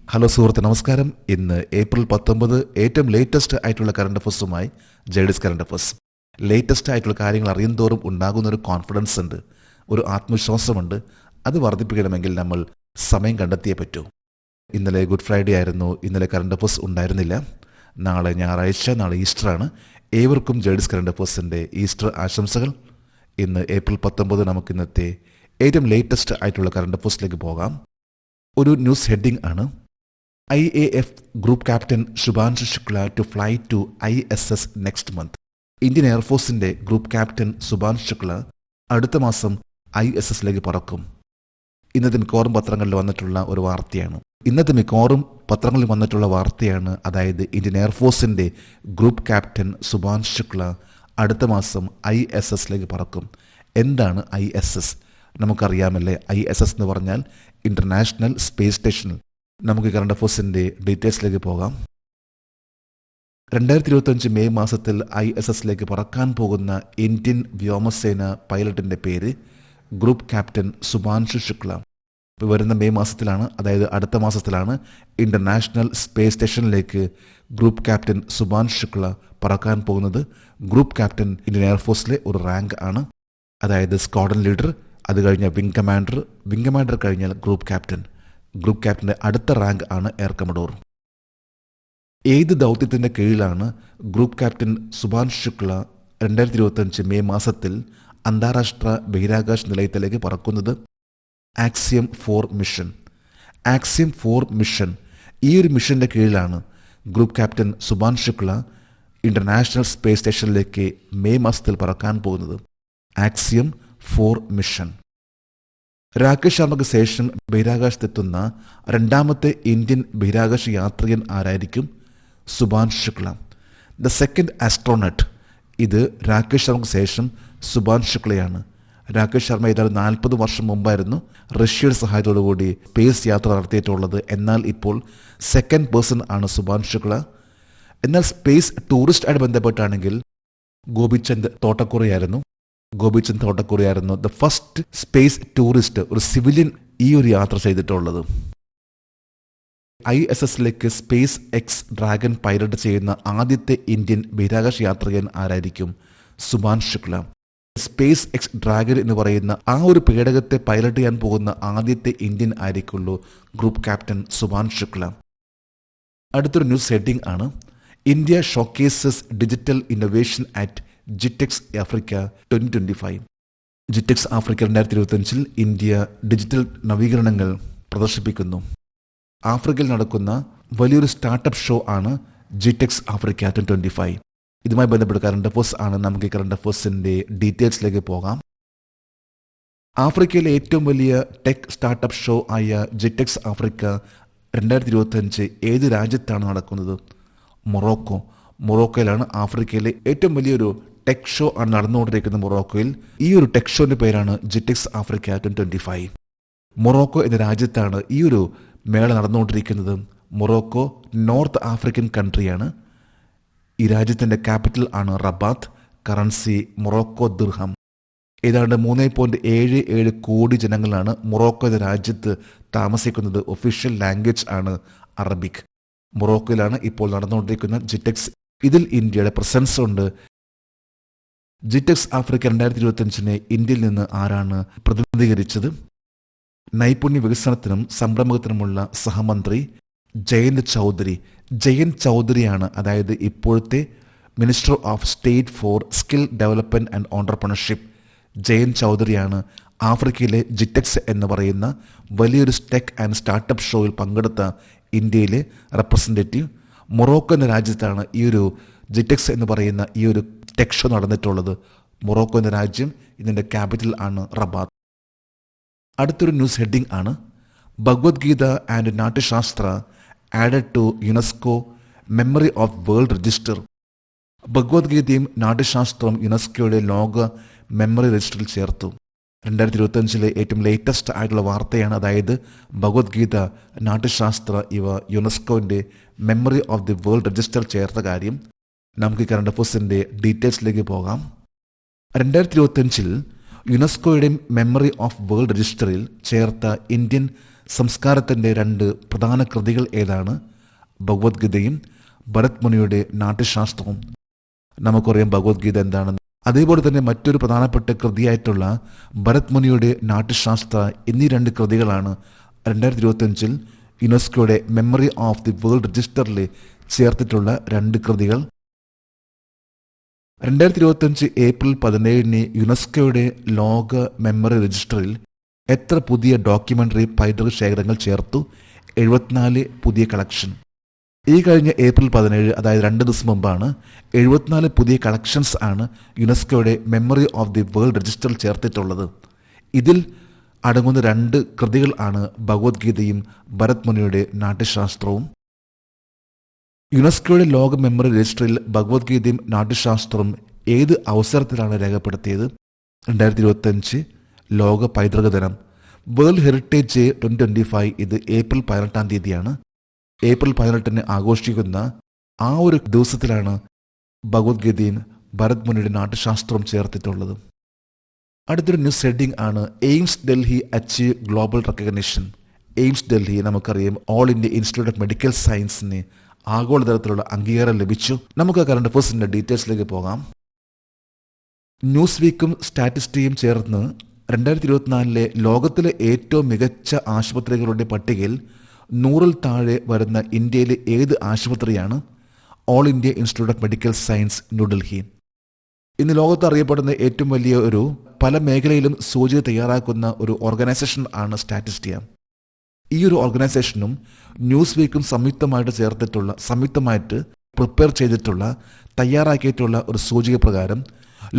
Hello സുഹൃത്ത്, നമസ്കാരം. ഇന്ന് ഏപ്രിൽ 19, ഏറ്റവും ലേറ്റസ്റ്റ് ആയിട്ടുള്ള കറണ്ട് അഫേഴ്സുമായി ജെഡിസ് കറണ്ട് അഫേഴ്സ്. ലേറ്റസ്റ്റ് ആയിട്ടുള്ള കാര്യങ്ങൾ അറിയുന്തോറും ഉണ്ടാകുന്ന ഒരു കോൺഫിഡൻസ് ഉണ്ട്, ഒരു ആത്മവിശ്വാസമുണ്ട്. അത് വർദ്ധിപ്പിക്കണമെങ്കിൽ നമ്മൾ സമയം കണ്ടെത്തിയേ പറ്റൂ. ഇന്നലെ ഗുഡ് ഫ്രൈഡേ ആയിരുന്നു. ഇന്നലെ കറണ്ട് അഫേഴ്സ് ഉണ്ടായിരുന്നില്ല. നാളെ ഞായറാഴ്ച, നാളെ ഈസ്റ്ററാണ്. ഏവർക്കും ജെഡിസ് കറണ്ട് അഫേഴ്സിൻ്റെ ഈസ്റ്റർ ആശംസകൾ. ഇന്ന് ഏപ്രിൽ 19 നമുക്ക് ഇന്നത്തെ ഏറ്റവും ലേറ്റസ്റ്റ് ആയിട്ടുള്ള കറണ്ട് അഫേഴ്സിലേക്ക് പോകാം. ഒരു ന്യൂസ് ഹെഡിംഗ് ആണ്: IAF group captain Shubhanshu Shukla to fly to ISS next month. Indian എയർഫോഴ്സിന്റെ ഗ്രൂപ്പ് ക്യാപ്റ്റൻ ശുഭാൻഷു ശുക്ല അടുത്ത മാസം ISSലേക്ക് പറക്കും. ഇന്നത്തെ മിക്കവാറും പത്രങ്ങളിൽ വന്നിട്ടുള്ള ഒരു വാർത്തയാണ്. അതായത് ഇന്ത്യൻ എയർഫോഴ്സിന്റെ ഗ്രൂപ്പ് ക്യാപ്റ്റൻ ശുഭാൻഷു ശുക്ല അടുത്ത മാസം ISSലേക്ക് പറക്കും. എന്താണ് ISS? നമുക്കറിയാമല്ലേ, ISS എന്ന് പറഞ്ഞാൽ ഇന്റർനാഷണൽ സ്പേസ് സ്റ്റേഷൻ. നമുക്ക് കറണ്ട് അഫേഴ്സിന്റെ ഡീറ്റെയിൽസിലേക്ക് പോകാം. 2025 മെയ് മാസത്തിൽ ISSലേക്ക് പറക്കാൻ പോകുന്ന ഇന്ത്യൻ വ്യോമസേന പൈലറ്റിന്റെ പേര് ഗ്രൂപ്പ് ക്യാപ്റ്റൻ ശുഭാൻഷു ശുക്ല. വരുന്ന മെയ് മാസത്തിലാണ്, അതായത് അടുത്ത മാസത്തിലാണ് ഇന്റർനാഷണൽ സ്പേസ് സ്റ്റേഷനിലേക്ക് ഗ്രൂപ്പ് ക്യാപ്റ്റൻ ശുഭാൻഷു ശുക്ല പറക്കാൻ പോകുന്നത്. ഗ്രൂപ്പ് ക്യാപ്റ്റൻ ഇന്ത്യൻ എയർഫോഴ്സിലെ ഒരു റാങ്ക് ആണ്. അതായത് സ്ക്വാഡ്രൺ ലീഡർ, അത് കഴിഞ്ഞ വിംഗ് കമാൻഡർ കഴിഞ്ഞാൽ ഗ്രൂപ്പ് ക്യാപ്റ്റന്റെ അടുത്ത റാങ്ക് ആണ് എയർ കമഡോർ. ഏത് ദൗത്യത്തിന്റെ കീഴിലാണ് group captain Shubhanshu Shukla 2025 May മാസത്തിൽ അന്താരാഷ്ട്ര ബഹിരാകാശ നിലയത്തിലേക്ക് പറക്കുന്നത്? Axiom 4 mission. ഈ ഒരു മിഷന്റെ കീഴിലാണ് group captain Shubhanshu Shukla international space സ്റ്റേഷനിലേക്ക് മെയ് മാസത്തിൽ പറക്കാൻ പോകുന്നത്. Axiom 4 mission. രാകേഷ് ശർമ്മയ്ക്ക് ശേഷം ബഹിരാകാശത്തെത്തുന്ന രണ്ടാമത്തെ ഇന്ത്യൻ ബഹിരാകാശ യാത്രികൻ ആരായിരിക്കും? Shubhanshu Shukla, the second astronaut. ഇത് രാകേഷ് ശർമ്മയ്ക്ക് ശേഷം ശുഭാൻഷു ശുക്ലയാണ്. രാകേഷ് ശർമ്മ ഏതാണ്ട് 40 വർഷം മുമ്പായിരുന്നു റഷ്യയുടെ സഹായത്തോടുകൂടി സ്പേസ് യാത്ര നടത്തിയിട്ടുള്ളത്. എന്നാൽ ഇപ്പോൾ സെക്കൻഡ് പേഴ്സൺ ആണ് ശുഭാൻഷു ശുക്ല. എന്നാൽ സ്പേസ് ടൂറിസ്റ്റ് ആയിട്ട് ബന്ധപ്പെട്ടാണെങ്കിൽ ഗോപിചന്ദ് തോട്ടക്കുറിയായിരുന്നു ദ ഫസ്റ്റ് സ്പേസ് ടൂറിസ്റ്റ്, ഒരു സിവിലിയൻ ഈ ഒരു യാത്ര ചെയ്തിട്ടുള്ളത്. ISSലേക്ക് സ്പേസ് എക്സ് ഡ്രാഗൺ പൈലറ്റ് ചെയ്യുന്ന ആദ്യത്തെ ഇന്ത്യൻ ബഹിരാകാശ യാത്രികൻ ആരായിരിക്കും? Shubhanshu Shukla. Space X dragon എന്ന് പറയുന്ന ആ ഒരു പേടകത്തെ പൈലറ്റ് ചെയ്യാൻ പോകുന്ന ആദ്യത്തെ ഇന്ത്യൻ ആയിരിക്കുള്ളൂ ഗ്രൂപ്പ് ക്യാപ്റ്റൻ ശുഭാൻഷു ശുക്ല. അടുത്തൊരു ന്യൂസ് ഹെഡിംഗ് ആണ്: India showcases digital innovation at GITEX Africa 2025. GITEX Africa 2025 India digital നവീകരണങ്ങൾ പ്രദർശിപ്പിക്കുന്നു. ആഫ്രിക്കയിൽ നടക്കുന്ന വലിയൊരു സ്റ്റാർട്ടപ്പ് ഷോ ആണ് ജിറ്റെക്സ് ആഫ്രിക്ക 2025. ഇതുമായി ബന്ധപ്പെട്ട കറണ്ട് അഫേഴ്സ് ആണ്. നമുക്ക് ഈ കറണ്ട് അഫേഴ്സിന്റെ ഡീറ്റെയിൽസിലേക്ക് പോകാം. ആഫ്രിക്കയിലെ ഏറ്റവും വലിയ ടെക് സ്റ്റാർട്ടപ്പ് ഷോ ആയ ജിറ്റെക്സ് ആഫ്രിക്ക 2025 ഏത് രാജ്യത്താണ് നടക്കുന്നത്? മൊറോക്കോയിലാണ്. ആഫ്രിക്കയിലെ ഏറ്റവും വലിയൊരു ടെക് ഷോ ആണ് നടന്നുകൊണ്ടിരിക്കുന്നത് മൊറോക്കോയിൽ. ഈ ഒരു ടെക് ഷോന്റെ പേരാണ് ജിറ്റെക്സ് ആഫ്രിക്ക 2025. മൊറോക്കോ എന്ന രാജ്യത്താണ് ഈ ഒരു മേള നടന്നുകൊണ്ടിരിക്കുന്നത്. മൊറോക്കോ നോർത്ത് ആഫ്രിക്കൻ കൺട്രിയാണ്. ഈ രാജ്യത്തിന്റെ ക്യാപിറ്റൽ ആണ് റബാത്ത്. കറൻസി മൊറോക്കോ ദിർഹം. ഏതാണ്ട് 3.77 കോടി ജനങ്ങളാണ് മൊറോക്കോ എന്ന രാജ്യത്ത് താമസിക്കുന്നത്. ഒഫീഷ്യൽ ലാംഗ്വേജ് ആണ് അറബിക്. മൊറോക്കോയിലാണ് ഇപ്പോൾ നടന്നുകൊണ്ടിരിക്കുന്ന ജിറ്റെക്സ്. ഇതിൽ ഇന്ത്യയുടെ പ്രസൻസ് ഉണ്ട്. ജിറ്റെക്സ് ആഫ്രിക്ക 2025 ഇന്ത്യയിൽ നിന്ന് ആരാണ് പ്രതിനിധീകരിച്ചത്? നൈപുണ്യ വികസനത്തിനും സംരംഭകത്തിനുമുള്ള സഹമന്ത്രി ജയന്ത് ചൗധരിയാണ്. അതായത് ഇപ്പോഴത്തെ minister of state for skill development and entrepreneurship Jayant ചൗധരിയാണ് ആഫ്രിക്കയിലെ ജിറ്റെക്സ് എന്ന് പറയുന്ന വലിയൊരു ടെക് ആൻഡ് സ്റ്റാർട്ടപ്പ് ഷോയിൽ പങ്കെടുത്ത ഇന്ത്യയിലെ റെപ്രസെൻറ്റേറ്റീവ്. മൊറോക്കോ എന്ന രാജ്യത്താണ് ഈ ഒരു ജിറ്റെക്സ് എന്ന് പറയുന്ന ഈ ഒരു ടെക് ഷോ നടന്നിട്ടുള്ളത്. മൊറോക്കോ എന്ന രാജ്യം, ഇതിൻ്റെ ക്യാപിറ്റൽ ആണ് റബാത്ത്. അടുത്തൊരു ന്യൂസ് ഹെഡിംഗ് ആണ്: Bhagavad Gita and Natyashastra added to UNESCO memory of world register. ഭഗവത്ഗീതയും നാട്യശാസ്ത്രവും യുനെസ്കോയുടെ ലോക മെമ്മറി രജിസ്റ്ററിൽ ചേർത്തു. 2025 ഏറ്റവും ലേറ്റസ്റ്റ് ആയിട്ടുള്ള വാർത്തയാണ്. അതായത് ഭഗവത്ഗീത, നാട്യശാസ്ത്ര ഇവ യുനെസ്കോന്റെ memory of the world register ചേർത്ത കാര്യം. നമുക്ക് ഈ കറണ്ട് അഫേഴ്സിന്റെ ഡീറ്റെയിൽസിലേക്ക് പോകാം. 2025 യുനെസ്കോയുടെ മെമ്മറി ഓഫ് വേൾഡ് രജിസ്റ്ററിൽ ചേർത്ത ഇന്ത്യൻ സംസ്കാരത്തിൻ്റെ രണ്ട് പ്രധാന കൃതികൾ ഏതാണ്? ഭഗവത്ഗീതയും ഭരത് മുനിയുടെ നാട്യശാസ്ത്രവും. നമുക്കറിയാം ഭഗവത്ഗീത എന്താണെന്ന്. അതേപോലെ തന്നെ മറ്റൊരു പ്രധാനപ്പെട്ട കൃതിയായിട്ടുള്ള ഭരത് മുനിയുടെ നാട്യശാസ്ത്ര എന്നീ രണ്ട് കൃതികളാണ് 2025 യുനെസ്കോയുടെ മെമ്മറി ഓഫ് ദി വേൾഡ് രജിസ്റ്ററിൽ ചേർത്തിട്ടുള്ള രണ്ട് കൃതികൾ. 2025 ഏപ്രിൽ 17 യുനെസ്കോയുടെ ലോക മെമ്മറി രജിസ്റ്ററിൽ എത്ര പുതിയ ഡോക്യുമെന്ററി പൈതൃക ശേഖരങ്ങൾ ചേർത്തു? 74 പുതിയ കളക്ഷൻ. ഈ കഴിഞ്ഞ ഏപ്രിൽ 17, അതായത് 2 ദിവസം മുമ്പാണ് 74 പുതിയ കളക്ഷൻസ് ആണ് യുനെസ്കോയുടെ മെമ്മറി ഓഫ് ദി വേൾഡ് രജിസ്റ്ററിൽ ചേർത്തിട്ടുള്ളത്. ഇതിൽ അടങ്ങുന്ന രണ്ട് കൃതികൾ ആണ് ഭഗവത്ഗീതയും ഭരത് മുനിയുടെ നാട്യശാസ്ത്രവും. യുനെസ്കോയുടെ ലോക മെമ്മറി രജിസ്റ്ററിൽ ഭഗവത്ഗീതയും നാട്യശാസ്ത്രവും ഏത് അവസരത്തിലാണ് രേഖപ്പെടുത്തിയത്? 2025 ലോക പൈതൃക ദിനം, വേൾഡ് ഹെറിറ്റേജ് 2025. ഇത് ഏപ്രിൽ 18 തീയതിയാണ്. ഏപ്രിൽ 18 ആഘോഷിക്കുന്ന ആ ഒരു ദിവസത്തിലാണ് ഭഗവത്ഗീതയും ഭരത് മുനിയുടെ നാട്യശാസ്ത്രവും ചേർത്തിട്ടുള്ളത്. അടുത്തൊരു ന്യൂസ് ഹെഡിംഗ് ആണ് AIIMS Delhi achieve global recognition. AIIMS Delhi നമുക്കറിയാം all India institute of medical സയൻസിന് ആഗോളതലത്തിലുള്ള അംഗീകാരം ലഭിച്ചു. നമുക്ക് കറണ്ട് അഫയേഴ്സിന്റെ ഡീറ്റെയിൽസിലേക്ക് പോകാം. ന്യൂസ് വീക്കും സ്റ്റാറ്റിസ്റ്റിയും ചേർന്ന് 2024 ലോകത്തിലെ ഏറ്റവും മികച്ച ആശുപത്രികളുടെ പട്ടികയിൽ 100ൽ താഴെ വരുന്ന ഇന്ത്യയിലെ ഏത് ആശുപത്രിയാണ്? All India institute of medical science, New Delhi. ഇന്ന് ലോകത്ത് അറിയപ്പെടുന്ന ഏറ്റവും വലിയ ഒരു പല മേഖലയിലും സൂചിക തയ്യാറാക്കുന്ന ഒരു ഓർഗനൈസേഷൻ ആണ് സ്റ്റാറ്റിസ്റ്റിയ. ഈ ഒരു ഓർഗനൈസേഷനും ന്യൂസ് വീക്കും സംയുക്തമായിട്ട് പ്രിപ്പയർ ചെയ്തിട്ടുള്ള തയ്യാറാക്കിയിട്ടുള്ള ഒരു സൂചിക പ്രകാരം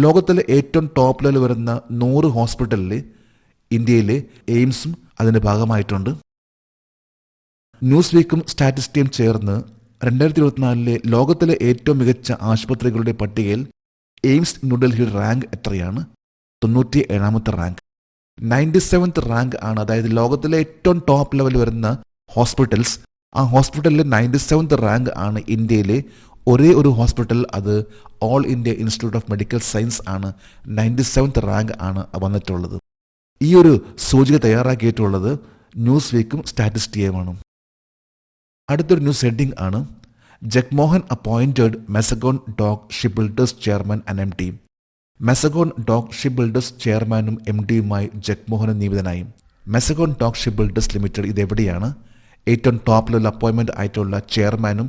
ലോകത്തിലെ ഏറ്റവും ടോപ്പ് ലെവൽ വരുന്ന 100 ഹോസ്പിറ്റലിൽ ഇന്ത്യയിലെ എയിംസും അതിൻ്റെ ഭാഗമായിട്ടുണ്ട്. ന്യൂസ് വീക്കും സ്റ്റാറ്റിസ്റ്റിയും ചേർന്ന് 2024 ലോകത്തിലെ ഏറ്റവും മികച്ച ആശുപത്രികളുടെ പട്ടികയിൽ എയിംസ് ന്യൂഡൽഹിയുടെ റാങ്ക് എത്രയാണ്? 97ാമത്തെ റാങ്ക്. 97th റാങ്ക് ആണ്. അതായത് ലോകത്തിലെ ഏറ്റവും ടോപ്പ് ലെവൽ വരുന്ന ഹോസ്പിറ്റൽസ്, ആ ഹോസ്പിറ്റലിലെ 97th റാങ്ക് ആണ് ഇന്ത്യയിലെ ഒരേ ഒരു ഹോസ്പിറ്റൽ. അത് all India institute of medical science ആണ്. 97th റാങ്ക് ആണ് വന്നിട്ടുള്ളത്. ഈ ഒരു സൂചിക തയ്യാറാക്കിയിട്ടുള്ളത് ന്യൂസ് വീക്കും സ്റ്റാറ്റിസ്റ്റിയുമാണ്. അടുത്തൊരു ന്യൂസ് ഹെഡിംഗ് ആണ് Jagmohan appointed Mazagon dock ship builders chairman and MD. Mazagon dock ship builders ചെയർമാനും MDയുമായി ജഗ്മോഹൻ നിയമിതനായി. Mazagon dock ship builders limited ഇതെവിടെയാണ്? ഏറ്റവും ടോപ്പ് ലെവൽ അപ്പോയിൻമെന്റ് ആയിട്ടുള്ള ചെയർമാനും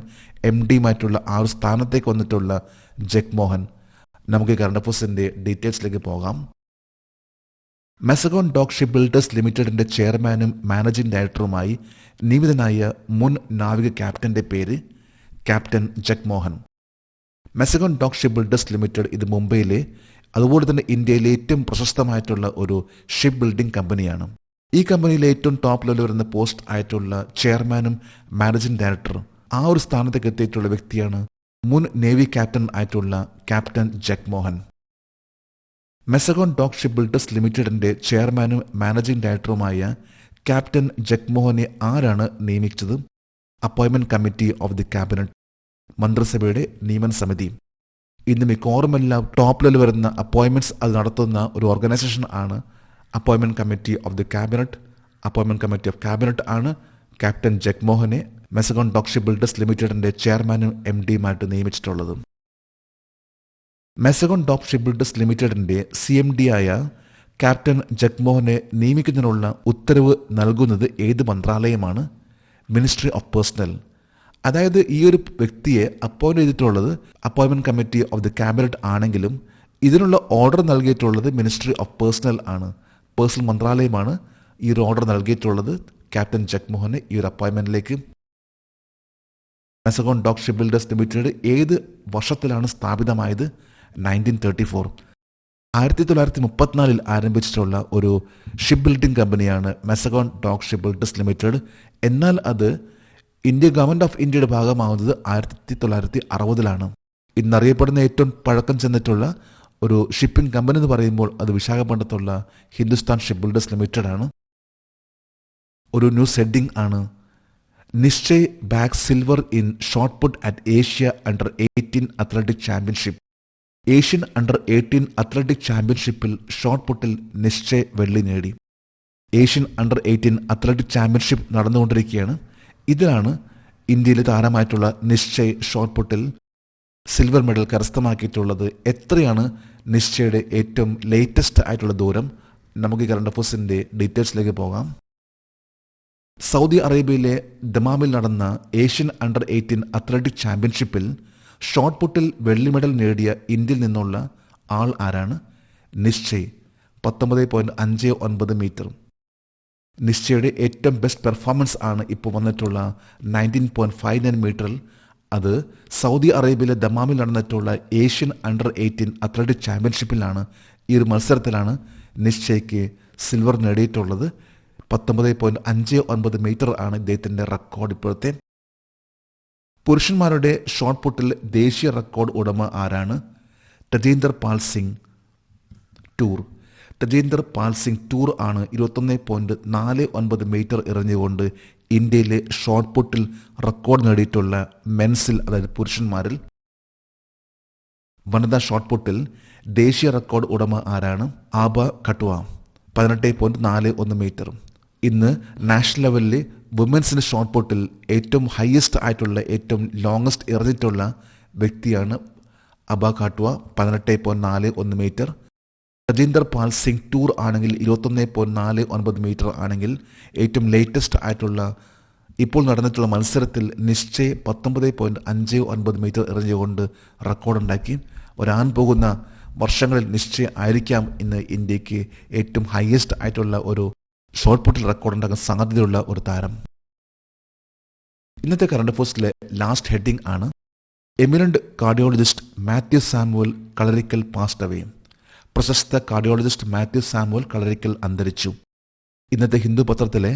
MDയുമായിട്ടുള്ള ആ ഒരു സ്ഥാനത്തേക്ക് വന്നിട്ടുള്ള ജഗ്മോഹൻ. നമുക്ക് കറണ്ട് അഫയേഴ്സിന്റെ ഡീറ്റെയിൽസിലേക്ക് പോകാം. മെസഗോൺ ഡോക്ക് ഷിപ്പ് ബിൽഡേഴ്സ് ലിമിറ്റഡിന്റെ ചെയർമാനും മാനേജിംഗ് ഡയറക്ടറുമായി നിയമിതനായ മുൻ നാവിക ക്യാപ്റ്റന്റെ പേര് captain Jagmohan. Mazagon dock ship builders limited ഇത് മുംബൈയിലെ അതുപോലെ തന്നെ ഇന്ത്യയിലെ ഏറ്റവും പ്രശസ്തമായിട്ടുള്ള ഒരു ഷിപ്പ് ബിൽഡിംഗ് കമ്പനിയാണ്. ഈ കമ്പനിയിലെ ഏറ്റവും ടോപ്പ് ലെവൽ വരുന്ന പോസ്റ്റ് ആയിട്ടുള്ള ചെയർമാനും മാനേജിംഗ് ഡയറക്ടറും ആ ഒരു സ്ഥാനത്തേക്ക് എത്തിയിട്ടുള്ള വ്യക്തിയാണ് മുൻ നേവി ക്യാപ്റ്റൻ ആയിട്ടുള്ള captain Jagmohan. Mazagon dock ship builders ലിമിറ്റഡിന്റെ ചെയർമാനും മാനേജിംഗ് ഡയറക്ടറുമായ ക്യാപ്റ്റൻ ജഗ്മോഹനെ ആരാണ് നിയമിച്ചത്? Appointment committee of the cabinet, മന്ത്രിസഭയുടെ നിയമന സമിതി. ഇന്ന് മിക്കവാറുമെല്ലാം ടോപ്പ് ലെവൽ വരുന്ന അപ്പോയിന്റ്മെന്റ്സ് അത് നടത്തുന്ന ഒരു ഓർഗനൈസേഷൻ ആണ് appointment committee of the cabinet. Appointment committee of cabinet ആണ് ക്യാപ്റ്റൻ ജഗ്മോഹനെ മെസഗോൺ ഡോക്ക് ഷിപ്പ് ബിൽഡേഴ്സ് ലിമിറ്റഡിന്റെ ചെയർമാനും MDയുമായിട്ട് നിയമിച്ചിട്ടുള്ളത്. മെസഗോൺ ഡോക്ക് ഷിപ്പ് ബിൽഡേഴ്സ് ലിമിറ്റഡിന്റെ CMD ആയ ക്യാപ്റ്റൻ ജഗ്മോഹനെ നിയമിക്കുന്നതിനുള്ള ഉത്തരവ് നൽകുന്നത് ഏത് മന്ത്രാലയമാണ്? Ministry of personnel. അതായത് ഈ ഒരു വ്യക്തിയെ അപ്പോയിന്റ് ചെയ്തിട്ടുള്ളത് appointment committee of the cabinet ആണെങ്കിലും ഇതിനുള്ള ഓർഡർ നൽകിയിട്ടുള്ളത് മിനിസ്ട്രി ഓഫ് പേഴ്സണൽ ആണ്. പേഴ്സണൽ മന്ത്രാലയമാണ് ഈ ഒരു ഓർഡർ നൽകിയിട്ടുള്ളത് ക്യാപ്റ്റൻ ജഗ്മോഹനെ ഈ ഒരു അപ്പോയിന്റ്മെന്റിലേക്ക്. Mazagon dock ship builders limited ഏത് വർഷത്തിലാണ് സ്ഥാപിതമായത്? 1934. 1934 ആരംഭിച്ചിട്ടുള്ള ഒരു ഷിപ്പ് ബിൽഡിംഗ് കമ്പനിയാണ് Mazagon dock ship builders limited. എന്നാൽ അത് ഗവൺമെന്റ് ഓഫ് ഇന്ത്യയുടെ ഭാഗമാവുന്നത് 1960 ഇന്നറിയപ്പെടുന്ന ഏറ്റവും പഴക്കം ചെന്നിട്ടുള്ള ഒരു ഷിപ്പിംഗ് കമ്പനി എന്ന് പറയുമ്പോൾ അത് വിശാഖപട്ടണത്തുള്ള ഹിന്ദുസ്ഥാൻ ഷിപ്പ് ബിൽഡേഴ്സ് ലിമിറ്റഡ് ആണ്. ഒരു ന്യൂസ് ഹെഡിംഗ് ആണ് Nishchay Bag silver in shot put at Asia under eighteen athletic championship. Asian under eighteen athletic ചാമ്പ്യൻഷിപ്പിൽ ഷോട്ട് പുട്ടിൽ നിശ്ചയ് വെള്ളി നേടി. ഏഷ്യൻ അണ്ടർ 18 അത്ലറ്റിക് ചാമ്പ്യൻഷിപ്പ് നടന്നുകൊണ്ടിരിക്കുകയാണ്. ഇതിലാണ് ഇന്ത്യയിലെ താരമായിട്ടുള്ള നിശ്ചയ് ഷോട്ട് പുട്ടിൽ സിൽവർ മെഡൽ കരസ്ഥമാക്കിയിട്ടുള്ളത്. എത്രയാണ് നിശ്ചയുടെ ഏറ്റവും ലേറ്റസ്റ്റ് ആയിട്ടുള്ള ദൂരം? നമുക്ക് കറണ്ട് അഫയേഴ്സിൻ്റെ ഡീറ്റെയിൽസിലേക്ക് പോകാം. സൗദി അറേബ്യയിലെ ദമാമിൽ നടന്ന ഏഷ്യൻ അണ്ടർ 18 അത്ലറ്റിക് ചാമ്പ്യൻഷിപ്പിൽ ഷോട്ട് പുട്ടിൽ വെള്ളി മെഡൽ നേടിയ ഇന്ത്യയിൽ നിന്നുള്ള ആൾ ആരാണ്? നിശ്ചയ് 19.59 മീറ്റർ. നിശ്ചയുടെ ഏറ്റവും ബെസ്റ്റ് പെർഫോമൻസ് ആണ് ഇപ്പോൾ വന്നിട്ടുള്ള 19.59 മീറ്ററിൽ. അത് സൗദി അറേബ്യയിലെ ദമാമിൽ നടന്നിട്ടുള്ള ഏഷ്യൻ അണ്ടർ 18 അത്ലറ്റിക് ചാമ്പ്യൻഷിപ്പിലാണ്. ഈ ഒരു മത്സരത്തിലാണ് നിശ്ചയ്ക്ക് സിൽവർ നേടിയിട്ടുള്ളത്. 19.59 മീറ്റർ ആണ് ഇദ്ദേഹത്തിൻ്റെ റെക്കോർഡ് ഇപ്പോഴത്തെ. പുരുഷന്മാരുടെ ഷോട്ട് പുട്ടിൽ ദേശീയ റെക്കോർഡ് ഉടമ ആരാണ്? തജീന്ദർ പാൽ സിംഗ് ടൂർ. തജീന്ദർ പാൽ സിംഗ് ടൂർ ആണ് 21.49 മീറ്റർ എറിഞ്ഞുകൊണ്ട് ഇന്ത്യയിലെ ഷോട്ട് പുട്ടിൽ റെക്കോർഡ് നേടിയിട്ടുള്ള മെൻസിൽ, അതായത് പുരുഷന്മാരിൽ. വനിതാ ഷോട്ട് പുട്ടിൽ ദേശീയ റെക്കോർഡ് ഉടമ ആരാണ്? ആബ ഖട്വ 18.41 മീറ്റർ. ഇന്ന് നാഷണൽ ലെവലിൽ വുമൻസിൻ്റെ ഷോട്ട് പുട്ടിൽ ഏറ്റവും ഹയസ്റ്റ് ആയിട്ടുള്ള, ഏറ്റവും ലോങ്ങസ്റ്റ് എറിഞ്ഞിട്ടുള്ള വ്യക്തിയാണ് അബ ഖട്വ 18.41 മീറ്റർ. തജീന്ദർ പാൽ സിംഗ് ടൂർ ആണെങ്കിൽ 21.49 മീറ്റർ ആണെങ്കിൽ ഏറ്റവും ലേറ്റസ്റ്റ് ആയിട്ടുള്ള ഇപ്പോൾ നടന്നിട്ടുള്ള മത്സരത്തിൽ നിശ്ചയ് 19.59 മീറ്റർ എറിഞ്ഞുകൊണ്ട് റെക്കോർഡുണ്ടാക്കി. വരാൻ പോകുന്ന വർഷങ്ങളിൽ നിശ്ചയം ആയിരിക്കാം ഇന്ന് ഇന്ത്യക്ക് ഏറ്റവും ഹയസ്റ്റ് ആയിട്ടുള്ള ഒരു ഷോട്ട് പുട്ടിൽ റെക്കോർഡ് ഉണ്ടാക്കാൻ സാധ്യതയുള്ള ഒരു താരം. ഇന്നത്തെ കറണ്ട് അഫയേഴ്സിലെ ലാസ്റ്റ് ഹെഡിങ് ആണ്: എമിനന്റ് കാർഡിയോളജിസ്റ്റ് മാത്യു സാമുവൽ കളരിക്കൽ പാസ്ഡ് അവേ. പ്രശസ്ത കാർഡിയോളജിസ്റ്റ് മാത്യു സാമുവൽ കളരിക്കൽ അന്തരിച്ചു. ഇന്നത്തെ ഹിന്ദു പത്രത്തിലെ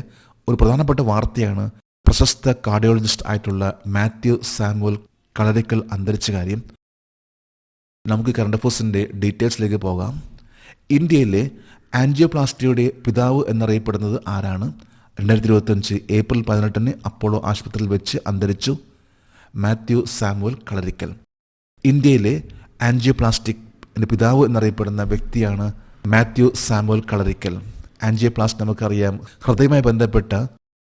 ഒരു പ്രധാനപ്പെട്ട വാർത്തയാണ് പ്രശസ്ത കാർഡിയോളജിസ്റ്റ് ആയിട്ടുള്ള മാത്യു സാമുവൽ കളരിക്കൽ അന്തരിച്ച കാര്യം. നമുക്ക് കറണ്ട് അഫയേഴ്സിൻ്റെ ഡീറ്റെയിൽസിലേക്ക് പോകാം. ഇന്ത്യയിലെ ആൻജിയോപ്ലാസ്റ്റിയുടെ പിതാവ് എന്നറിയപ്പെടുന്നത് ആരാണ്? 2025 ഏപ്രിൽ 18 അപ്പോളോ ആശുപത്രിയിൽ വെച്ച് അന്തരിച്ചു മാത്യു സാമുവൽ കളരിക്കൽ. ഇന്ത്യയിലെ ആൻജിയോപ്ലാസ്റ്റിക്കിൻ്റെ പിതാവ് എന്നറിയപ്പെടുന്ന വ്യക്തിയാണ് മാത്യു സാമുവൽ കളരിക്കൽ. ആൻജിയോപ്ലാസ്റ്റി നമുക്കറിയാം, ഹൃദയവുമായി ബന്ധപ്പെട്ട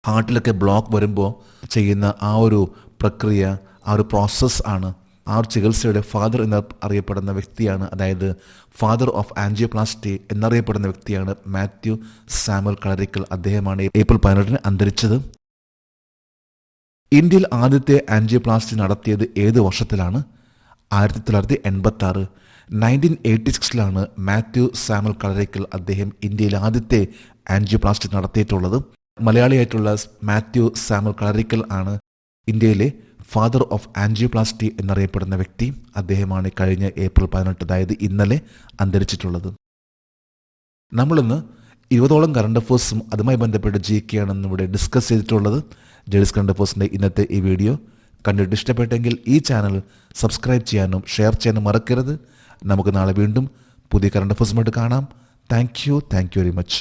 ഹാർട്ടിലൊക്കെ ബ്ലോക്ക് വരുമ്പോൾ ചെയ്യുന്ന ആ ഒരു പ്രക്രിയ, ആ ഒരു പ്രോസസ്സ് ആണ്. ആ ഒരു ചികിത്സയുടെ ഫാദർ എന്നറിയപ്പെടുന്ന വ്യക്തിയാണ്, അതായത് ഫാദർ ഓഫ് ആൻജിയോപ്ലാസ്റ്റി എന്നറിയപ്പെടുന്ന വ്യക്തിയാണ് മാത്യു സാമുവൽ കളരിക്കൽ. അദ്ദേഹമാണ് ഏപ്രിൽ 18 അന്തരിച്ചത്. ഇന്ത്യയിൽ ആദ്യത്തെ ആൻജിയോപ്ലാസ്റ്റി നടത്തിയത് ഏത് വർഷത്തിലാണ്? 1986. 1986 മാത്യു സാമുവൽ കളരിക്കൽ അദ്ദേഹം ഇന്ത്യയിൽ ആദ്യത്തെ ആൻജിയോപ്ലാസ്റ്റി നടത്തിയിട്ടുള്ളത്. മലയാളിയായിട്ടുള്ള മാത്യു സാമുവൽ കളരിക്കൽ ആണ് ഇന്ത്യയിലെ ഫാദർ ഓഫ് ആൻജിയോപ്ലാസ്റ്റി എന്നറിയപ്പെടുന്ന വ്യക്തി. അദ്ദേഹമാണ് കഴിഞ്ഞ ഏപ്രിൽ 18, അതായത് ഇന്നലെ അന്തരിച്ചിട്ടുള്ളത്. നമ്മളിന്ന് 20ഓളം കറണ്ട് അഫയേഴ്സും അതുമായി ബന്ധപ്പെട്ട് GK ഇവിടെ ഡിസ്കസ് ചെയ്തിട്ടുള്ളത്. ജേഡീസ് കറണ്ട് അഫയേഴ്സിൻ്റെ ഇന്നത്തെ ഈ വീഡിയോ കണ്ടിട്ട് ഇഷ്ടപ്പെട്ടെങ്കിൽ ഈ ചാനൽ സബ്സ്ക്രൈബ് ചെയ്യാനും ഷെയർ ചെയ്യാനും മറക്കരുത്. നമുക്ക് നാളെ വീണ്ടും പുതിയ കറണ്ട് അഫയേഴ്സുമായിട്ട് കാണാം. Thank you very much.